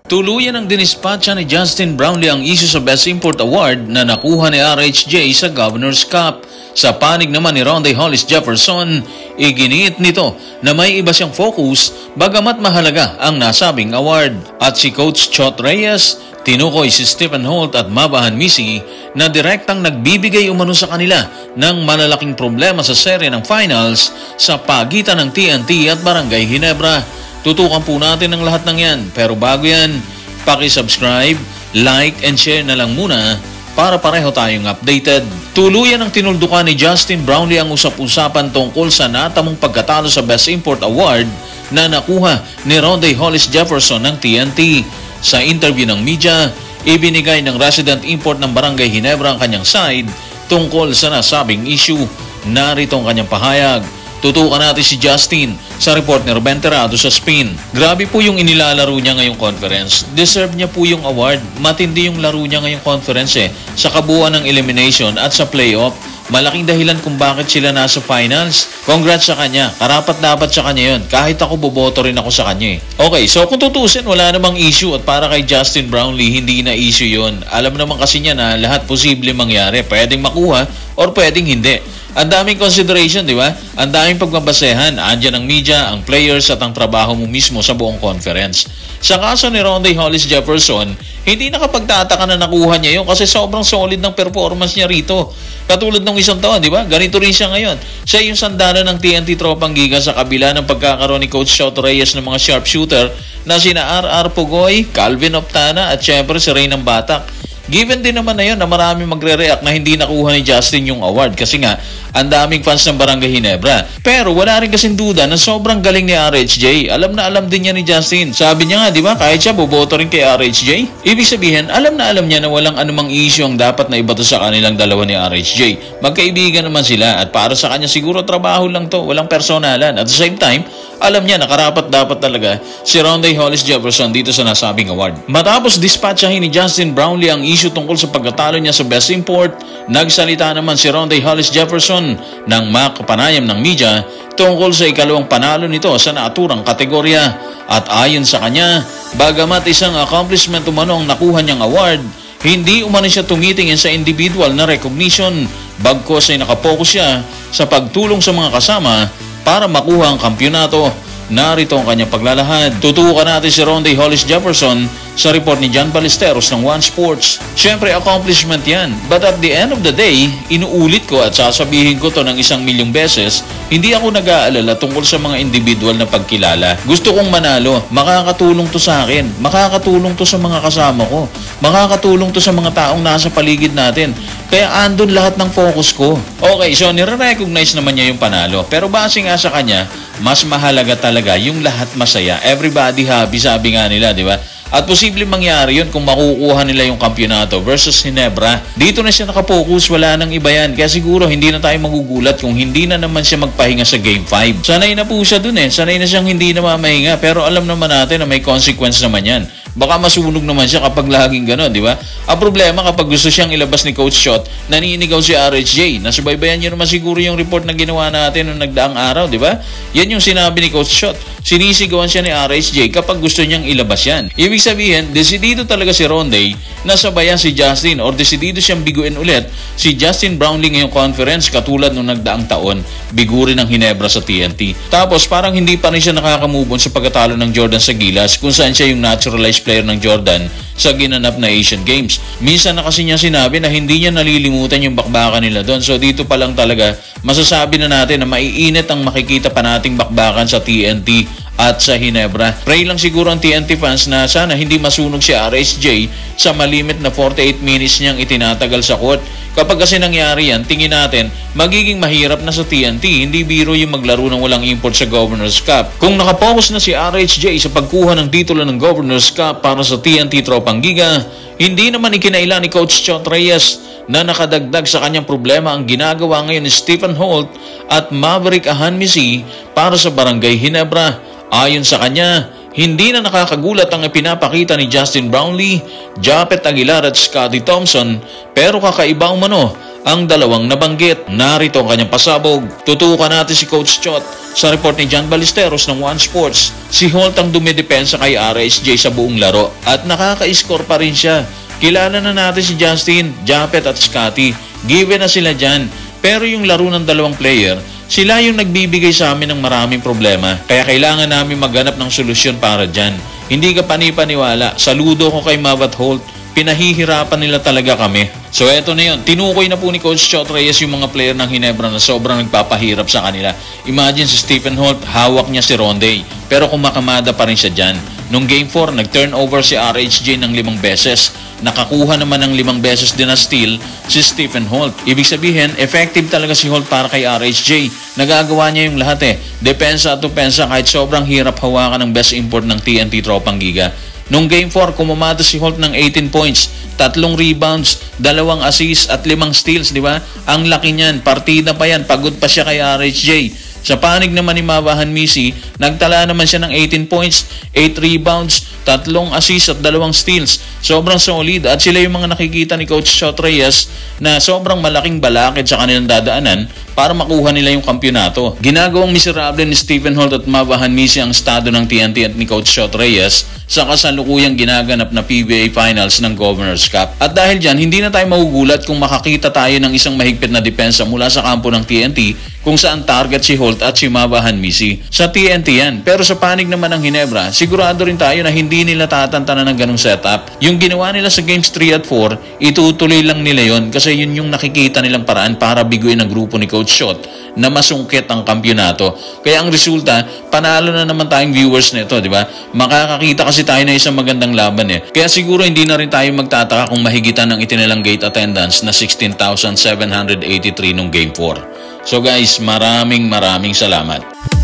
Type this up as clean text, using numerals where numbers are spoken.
Tuluyan ang dinispatcha ni Justin Brownlee ang issue sa Best Import Award na nakuha ni RHJ sa Governor's Cup. Sa panig naman ni Ronday Hollis Jefferson, iginiit nito na may iba siyang focus bagamat mahalaga ang nasabing award. At si Coach Chot Reyes, tinukoy si Stephen Holt at Mabahan Misi na direktang nagbibigay umano sa kanila ng malalaking problema sa serye ng finals sa pagitan ng TNT at Barangay Ginebra. Tutukan po natin ang lahat ng yan. Pero bago yan, paki-subscribe, like, and share na lang muna para pareho tayong updated. Tuluyan ang tinuldukan ni Justin Brownlee ang usap-usapan tungkol sa natamong pagkatalo sa Best Import Award na nakuha ni Ronday Hollis Jefferson ng TNT. Sa interview ng media, ibinigay ng resident import ng Barangay Ginebra ang kanyang side tungkol sa nasabing issue. Narito ang kanyang pahayag. Tutukan natin si Justin sa report ni Ruben Terrado sa Spin. Grabe po yung inilalaro niya ngayong conference. Deserve niya po yung award. Matindi yung laro niya ngayong conference sa kabuuan ng elimination at sa playoff. Malaking dahilan kung bakit sila nasa finals. Congrats sa kanya. Karapat dapat sa kanya yun. Kahit ako boboto rin ako sa kanya Okay, so kung tutusin, wala namang issue at para kay Justin Brownlee, hindi na issue yun. Alam naman kasi niya na lahat posible mangyari. Pwedeng makuha or pwedeng hindi. Ang daming consideration, di ba? Ang daming pagbabasehan. Andiyan ang media, ang players at ang trabaho mo mismo sa buong conference. Sa kaso ni Ronday Hollis Jefferson, hindi nakapagtataka na nakuha niya yun kasi sobrang solid ng performance niya rito. Katulad ng isang taon, di ba? Ganito rin siya ngayon. Siya yung sandalan ng TNT Tropang Giga sa kabila ng pagkakaroon ni Coach Chot Reyes ng mga sharpshooter na sina R.R. Pugoy, Calvin Optana at syempre si Ray ng Batak. Given din naman na yun na marami magre-react na hindi nakuha ni Justin yung award kasi nga ang daming fans ng Barangay Ginebra. Pero wala rin kasing duda na sobrang galing ni RHJ. Alam na alam din niya ni Justin. Sabi niya nga, di ba, kahit siya boboto rin kay RHJ. Ibig sabihin, alam na alam niya na walang anumang issue ang dapat na ibato sa kanilang dalawa ni RHJ. Magkaibigan naman sila at para sa kanya siguro trabaho lang to, walang personalan. At the same time, alam niya na karapat dapat talaga si Ronday Hollis Jefferson dito sa nasabing award. Matapos dispatchahin ni Justin Brownlee ang issue tungkol sa pagkatalo niya sa Best Import, nagsalita naman si Ronday Hollis Jefferson ng makapanayam ng media tungkol sa ikalawang panalo nito sa naturang kategorya. At ayon sa kanya, bagamat isang accomplishment umano ang nakuha niyang award, hindi umano siya tumitingin sa individual na recognition, bagkos ay nakapokus siya sa pagtulong sa mga kasama para makuha ang kampyonato. Narito ang kanyang paglalahad. Tutukan natin si Ronday Hollis Jefferson sa report ni John Ballesteros ng One Sports. Siyempre, accomplishment yan. But at the end of the day, inuulit ko at sasabihin ko to ng 1,000,000 beses, hindi ako nag-aalala tungkol sa mga individual na pagkilala. Gusto kong manalo. Makakatulong to sa akin. Makakatulong to sa mga kasama ko. Makakatulong to sa mga taong nasa paligid natin. Kaya andun lahat ng focus ko. Okay, so nire-recognize naman niya yung panalo. Pero base nga sa kanya, mas mahalaga talaga yung lahat masaya. Everybody happy, sabi nga nila, di ba? At posibleng mangyari yun kung makukuha nila yung kampyonato versus Ginebra. Dito na siya nakapokus, wala nang iba yan. Kaya siguro hindi na tayo magugulat kung hindi na naman siya magpahinga sa Game 5. Sanay na po siya dun Sanay na siyang hindi na mamahinga. Pero alam naman natin na may consequence naman yan. Baka masunog naman siya kapag laging gano'n, di ba? Ang problema kapag gusto siyang ilabas ni Coach Chot, naninigaw si RHJ. Nasubaybayan niyo naman siguro yung report na ginawa natin noong nagdaang araw, di ba? Yan yung sinabi ni Coach Chot. Sinisigawan siya ni RHJ kapag gusto niyang ilabas yan. Ibig sabihin, desidido talaga si Ronday na sabayan si Justin or desidido siyang biguin ulit si Justin Brownlee ngayong conference katulad noong nagdaang taon. Bigurin ng Ginebra sa TNT. Tapos parang hindi pa rin siya nakakamove on sa pagkatalo ng Jordan sa Gilas kung saan siya yung naturalized player ng Jordan sa ginanap na Asian Games. Minsan na kasi niya sinabi na hindi niya nalilimutan yung bakbakan nila doon. So dito pa lang talaga masasabi na natin na maiinit ang makikita pa nating bakbakan sa TNT at sa Ginebra. Pray lang siguro ang TNT fans na sana hindi masunog si RSJ sa malimit na 48 minutes niyang itinatagal sa court. Kapag kasi nangyari yan, tingin natin, magiging mahirap na sa TNT. Hindi biro yung maglaro ng walang import sa Governor's Cup. Kung nakapokus na si RHJ sa pagkuha ng titulo ng Governor's Cup para sa TNT Tropang Giga, hindi naman ikinailan ni Coach Chot Reyes na nakadagdag sa kanyang problema ang ginagawa ngayon ni Stephen Holt at Maverick Ahanmisi para sa Barangay Ginebra. Ayon sa kanya, hindi na nakakagulat ang ipinapakita ni Justin Brownlee, Japet Aguilar at Scotty Thompson, pero kakaiba umano ang dalawang nabanggit. Narito ang kanyang pasabog. Tutukan natin si Coach Chot Sa report ni John Ballesteros ng One Sports, si Holt ang dumidepensa kay RSJ sa buong laro at nakaka-score pa rin siya. Kilala na natin si Justin, Japet at Scotty. Given na sila dyan. Pero yung laro ng dalawang player, sila yung nagbibigay sa amin ng maraming problema. Kaya kailangan namin maghanap ng solusyon para dyan. Hindi ka panipaniwala. Saludo ko kay Mav at Holt. Pinahihirapan nila talaga kami. So eto na yun. Tinukoy na po ni Coach Chot Reyes yung mga player ng Ginebra na sobrang nagpapahirap sa kanila. Imagine si Stephen Holt, hawak niya si Ronday. Pero kumakamada pa rin siya dyan. Nung Game 4, nag-turnover si RHJ ng 5 beses. Nakakuha naman ng 5 beses din na steal si Stephen Holt. Ibig sabihin, effective talaga si Holt para kay RHJ. Nagagawa niya yung lahat Depensa at opensa kahit sobrang hirap hawakan ng best import ng TNT Tropang Giga. Nung Game 4, kumamada si Holt ng 18 points, 3 rebounds, 2 assists at 5 steals, di ba? Ang laki niyan, partida pa yan, pagod pa siya kay RHJ. Sa panig naman ni Mavahan Misi, nagtala naman siya ng 18 points, 8 rebounds, 3 assists at 2 steals. Sobrang solid at sila yung mga nakikita ni Coach Chot Reyes na sobrang malaking balakid sa kanilang dadaanan para makuha nila yung kampyonato. Ginagawang miserable ni Stephen Holt at Mavahan Misi ang estado ng TNT at ni Coach Chot Reyes sa kasalukuyang ginaganap na PBA Finals ng Governor's Cup. At dahil dyan, hindi na tayo magugulat kung makakita tayo ng isang mahigpit na depensa mula sa kampo ng TNT kung saan target si Holt at si Mavahan Misi. Sa TNT yan. Pero sa panig naman ng Ginebra, sigurado rin tayo na hindi nila tatantanan ng ganong setup. Yung ginawa nila sa Games 3 at 4, itutuloy lang nila yon kasi yun yung nakikita nilang paraan para biguin ang grupo ni Coach Chot na masungkit ang kampyonato. Kaya ang resulta, panalo na naman tayong viewers nito, di ba? Makakakita kasi tayo na isang magandang laban Kaya siguro hindi na rin tayo magtataka kung mahigitan ng itinalang gate attendance na 16,783 nung Game 4. So guys, maraming salamat.